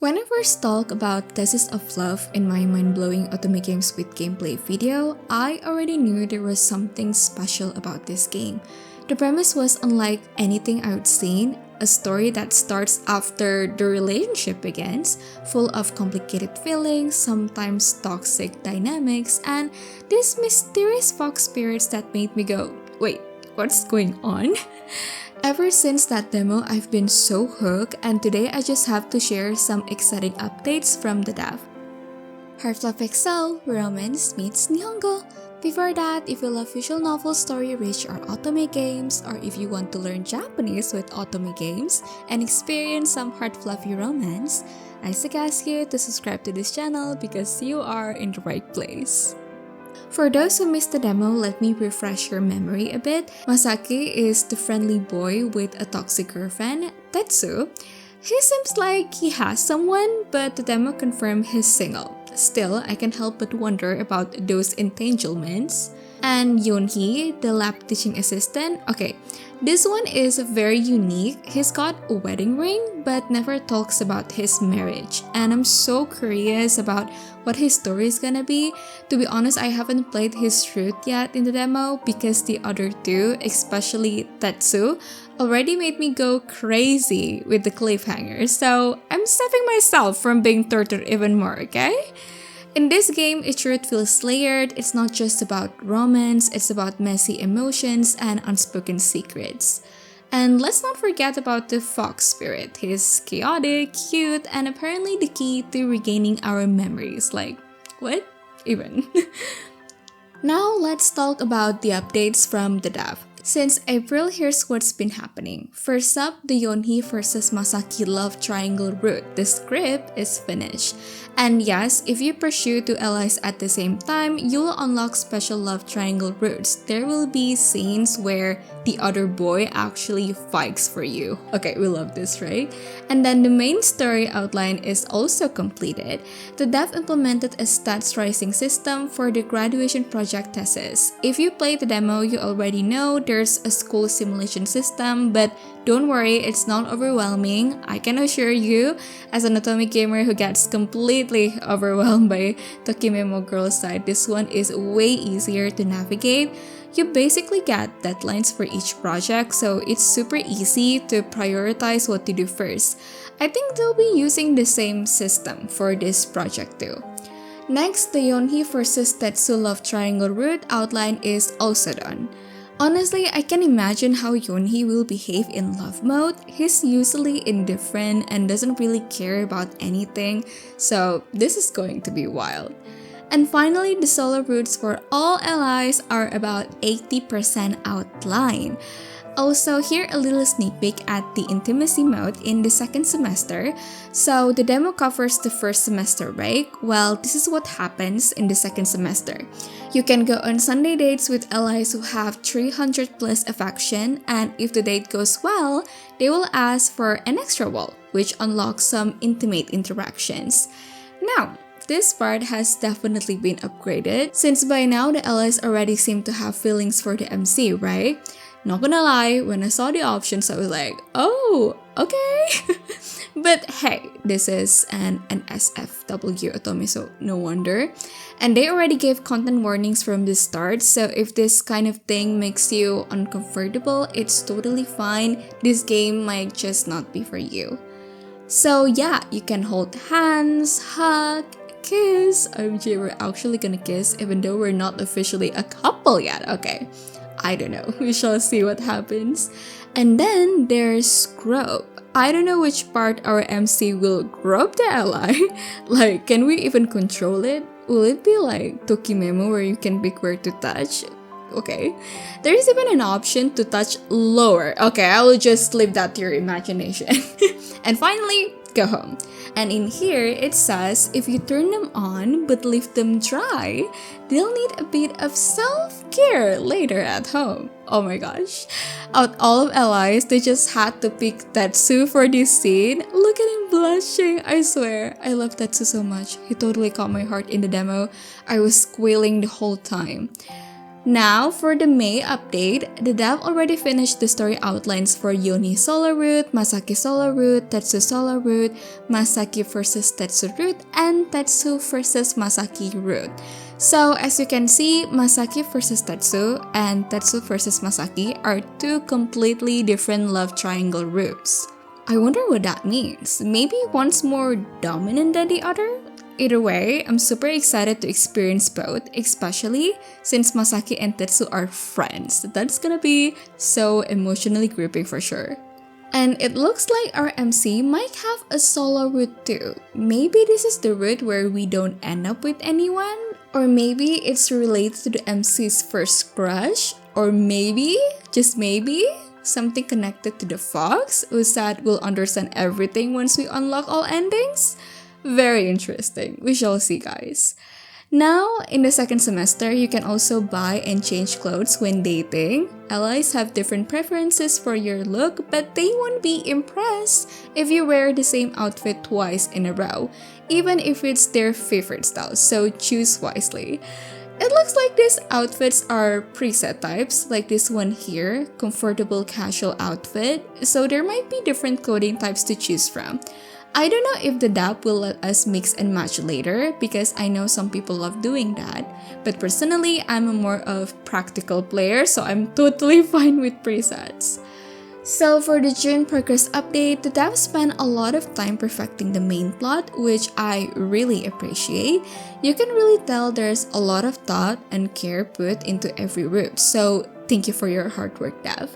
When I first talked about Thesis of Love in my mind-blowing otome games with gameplay video, I already knew there was something special about this game. The premise was unlike anything I would seen, a story that starts after the relationship begins, full of complicated feelings, sometimes toxic dynamics, and these mysterious fox spirits that made me go, wait, what's going on? Ever since that demo, I've been so hooked, and today I just have to share some exciting updates from the dev. Heart Love XL, romance meets Nihongo. Before that, if you love visual novel story-rich or otome games, or if you want to learn Japanese with otome games and experience some heart-fluffy romance, I suggest you to subscribe to this channel because you are in the right place. For those who missed the demo, let me refresh your memory a bit. Masaki is the friendly boy with a toxic girlfriend, Tetsu. He seems like he has someone, but the demo confirmed he's single. Still, I can't help but wonder about those entanglements. And Yonhi, the lab teaching assistant, okay, this one is very unique. He's got a wedding ring, but never talks about his marriage. And I'm so curious about what his story is gonna be. To be honest, I haven't played his route yet in the demo because the other two, especially Tetsu, already made me go crazy with the cliffhangers. So I'm saving myself from being tortured even more, okay? In this game, each route feels layered. It's not just about romance, it's about messy emotions and unspoken secrets. And let's not forget about the fox spirit. He's chaotic, cute, and apparently the key to regaining our memories. Like, what? Even. Now let's talk about the updates from the dev. Since April, here's what's been happening. First up, the Yonhi vs Masaki love triangle route. The script is finished. And yes, if you pursue two allies at the same time, you'll unlock special love triangle routes. There will be scenes where the other boy actually fights for you. Okay, we love this, right? And then the main story outline is also completed. The dev implemented a stats rising system for the graduation project thesis. If you played the demo, you already know there's a school simulation system, but don't worry, it's not overwhelming. I can assure you, as an otome gamer who gets completely overwhelmed by Tokimemo Girl side, this one is way easier to navigate. You basically get deadlines for each project, so it's super easy to prioritize what to do first. I think they'll be using the same system for this project too. Next, the Yonhi vs Tetsu love triangle route outline is also done. Honestly, I can imagine how Yonhi will behave in love mode. He's usually indifferent and doesn't really care about anything, so this is going to be wild. And finally, the solo routes for all allies are about 80% outlined. Also, here a little sneak peek at the intimacy mode in the second semester. So the demo covers the first semester break. Well, this is what happens in the second semester. You can go on Sunday dates with allies who have 300 plus affection, and if the date goes well, they will ask for an extra wall, which unlocks some intimate interactions. Now, this part has definitely been upgraded, since by now the allies already seem to have feelings for the MC, right? Not gonna lie, when I saw the options, I was like, oh, okay. But hey, this is an NSFW otome, so no wonder. And they already gave content warnings from the start, so if this kind of thing makes you uncomfortable, it's totally fine. This game might just not be for you. So yeah, you can hold hands, hug, kiss. OMG, we're actually gonna kiss even though we're not officially a couple yet. Okay, I don't know. We shall see what happens. And then there's grope. I don't know which part our MC will grope the ally. Like, can we even control it? Will it be like Tokimemo where you can pick where to touch? Okay. There is even an option to touch lower. Okay, I will just leave that to your imagination. And finally, go home. And in here, it says if you turn them on but leave them dry, they'll need a bit of self-care later at home. Oh my gosh. Out all of allies, they just had to pick Tetsu for this scene. Look at him blushing. I swear, I love Tetsu so much. He totally caught my heart in the demo. I was squealing the whole time. Now, for the May update, the dev already finished the story outlines for Yonhi solo route, Masaki solo route, Tetsu solo route, Masaki versus Tetsu route, and Tetsu versus Masaki route. So, as you can see, Masaki versus Tetsu and Tetsu versus Masaki are two completely different love triangle routes. I wonder what that means. Maybe one's more dominant than the other? Either way, I'm super excited to experience both, especially since Masaki and Tetsu are friends. That's gonna be so emotionally gripping for sure. And it looks like our MC might have a solo route too. Maybe this is the route where we don't end up with anyone? Or maybe it's related to the MC's first crush? Or maybe, just maybe, something connected to the fox who said we'll understand everything once we unlock all endings? Very interesting. We shall see, guys. Now, in the second semester, you can also buy and change clothes when dating. Allies have different preferences for your look, but they won't be impressed if you wear the same outfit twice in a row, even if it's their favorite style, so choose wisely. It looks like these outfits are preset types, like this one here, comfortable casual outfit, so there might be different clothing types to choose from. I don't know if the DApp will let us mix and match later because I know some people love doing that, but personally, I'm a more of practical player, so I'm totally fine with presets. So for the June progress update, the dev spent a lot of time perfecting the main plot, which I really appreciate. You can really tell there's a lot of thought and care put into every route, so thank you for your hard work, dev.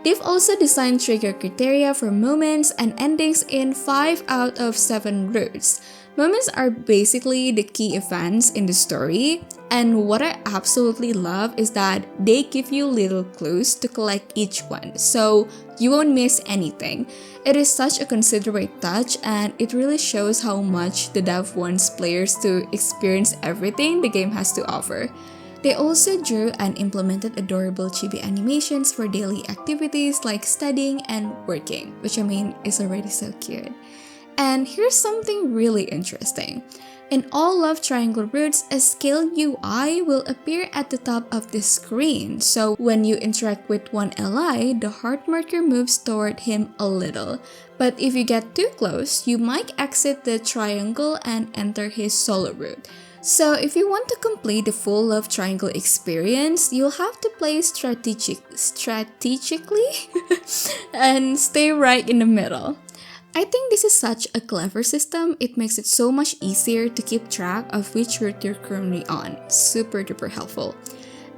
They've also designed trigger criteria for moments and endings in 5 out of 7 routes. Moments are basically the key events in the story, and what I absolutely love is that they give you little clues to collect each one, so you won't miss anything. It is such a considerate touch, and it really shows how much the dev wants players to experience everything the game has to offer. They also drew and implemented adorable chibi animations for daily activities like studying and working, which I mean is already so cute. And here's something really interesting. In all love triangle routes, a scale UI will appear at the top of the screen, so when you interact with one ally, the heart marker moves toward him a little. But if you get too close, you might exit the triangle and enter his solo route. So if you want to complete the full love triangle experience, you'll have to play strategically and stay right in the middle. I think this is such a clever system, it makes it so much easier to keep track of which route you're currently on. Super duper helpful.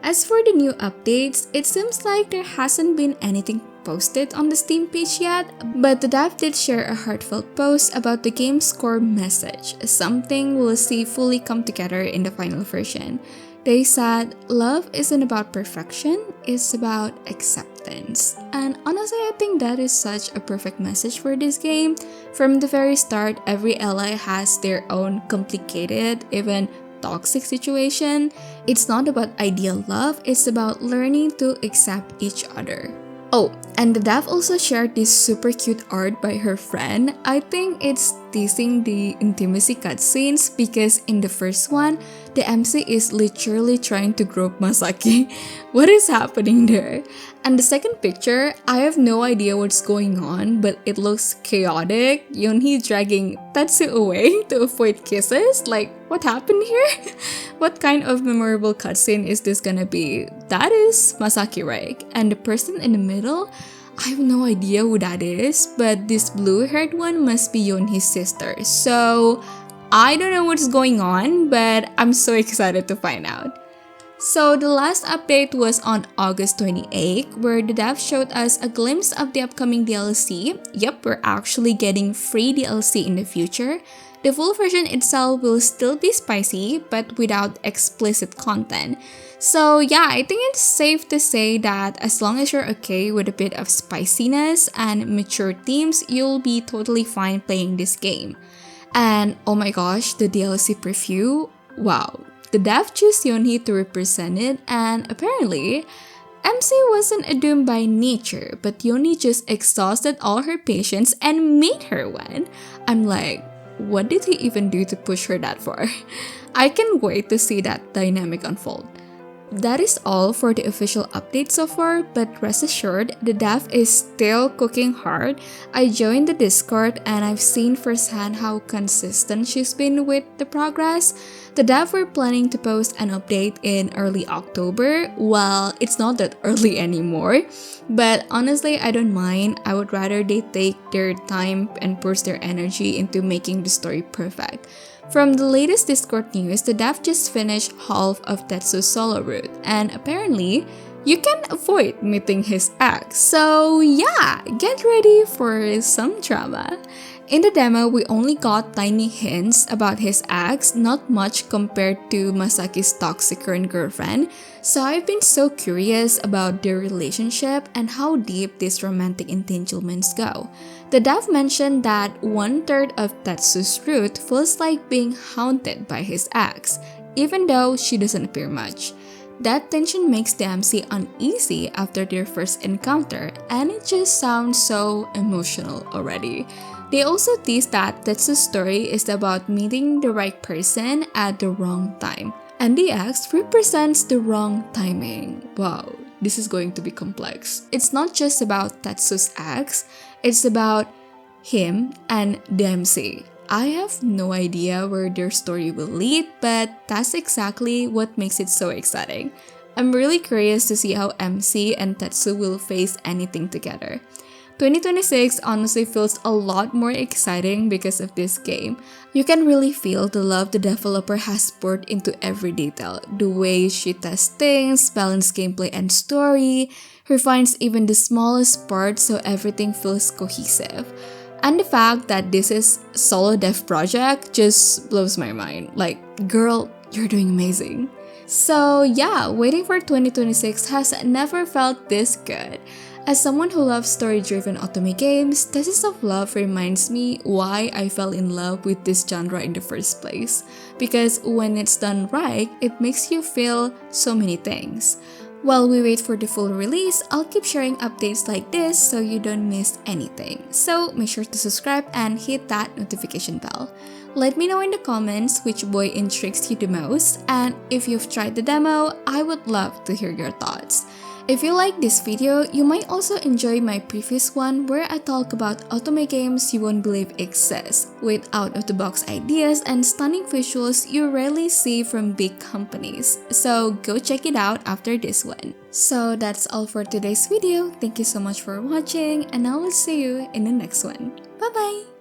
As for the new updates, it seems like there hasn't been anything posted on the Steam page yet, but the dev did share a heartfelt post about the game's core message, something we'll see fully come together in the final version. They said, love isn't about perfection, it's about acceptance. And honestly, I think that is such a perfect message for this game. From the very start, every ally has their own complicated, even toxic situation. It's not about ideal love, it's about learning to accept each other. Oh, and the dev also shared this super cute art by her friend. I think it's teasing the intimacy cutscenes because in the first one, the MC is literally trying to grope Masaki. What is happening there? And the second picture, I have no idea what's going on, but it looks chaotic. Yonhi dragging Tetsu away to avoid kisses? Like, what happened here? What kind of memorable cutscene is this gonna be? That is Masaki, right? And the person in the middle? I have no idea who that is, but this blue-haired one must be Yonhi's sister. So, I don't know what's going on, but I'm so excited to find out. So the last update was on August 28th, where the dev showed us a glimpse of the upcoming DLC. Yep, we're actually getting free DLC in the future. The full version itself will still be spicy, but without explicit content. So yeah, I think it's safe to say that as long as you're okay with a bit of spiciness and mature themes, you'll be totally fine playing this game. And oh my gosh, the DLC preview, wow. The dev chose Yonhi to represent it, and apparently, MC wasn't a doom by nature, but Yonhi just exhausted all her patience and made her one. I'm like, what did he even do to push her that far? I can't wait to see that dynamic unfold. That is all for the official update so far, but rest assured, the dev is still cooking hard. I joined the Discord and I've seen firsthand how consistent she's been with the progress. The dev were planning to post an update in early October. Well, it's not that early anymore, but honestly, I don't mind. I would rather they take their time and push their energy into making the story perfect. From the latest Discord news, the dev just finished half of Tetsu's solo route, and apparently, you can avoid meeting his ex. So yeah, get ready for some drama. In the demo, we only got tiny hints about his ex, not much compared to Masaki's toxic current girlfriend, so I've been so curious about their relationship and how deep these romantic entanglements go. The dev mentioned that 1/3 of Tetsu's route feels like being haunted by his ex, even though she doesn't appear much. That tension makes the MC uneasy after their first encounter, and it just sounds so emotional already. They also tease that Tetsu's story is about meeting the right person at the wrong time, and the ex represents the wrong timing. Wow, this is going to be complex. It's not just about Tetsu's ex, it's about him and the MC. I have no idea where their story will lead, but that's exactly what makes it so exciting. I'm really curious to see how MC and Tetsu will face anything together. 2026 honestly feels a lot more exciting because of this game. You can really feel the love the developer has poured into every detail. The way she tests things, balances gameplay and story, refines even the smallest parts so everything feels cohesive. And the fact that this is solo dev project just blows my mind. Like, girl, you're doing amazing. So yeah, waiting for 2026 has never felt this good. As someone who loves story-driven otome games, Thesis of Love reminds me why I fell in love with this genre in the first place. Because when it's done right, it makes you feel so many things. While we wait for the full release, I'll keep sharing updates like this so you don't miss anything. So make sure to subscribe and hit that notification bell. Let me know in the comments which boy intrigues you the most, and if you've tried the demo, I would love to hear your thoughts. If you like this video, you might also enjoy my previous one where I talk about otome games you won't believe exist, with out-of-the-box ideas and stunning visuals you rarely see from big companies. So go check it out after this one. So that's all for today's video. Thank you so much for watching, and I will see you in the next one. Bye bye!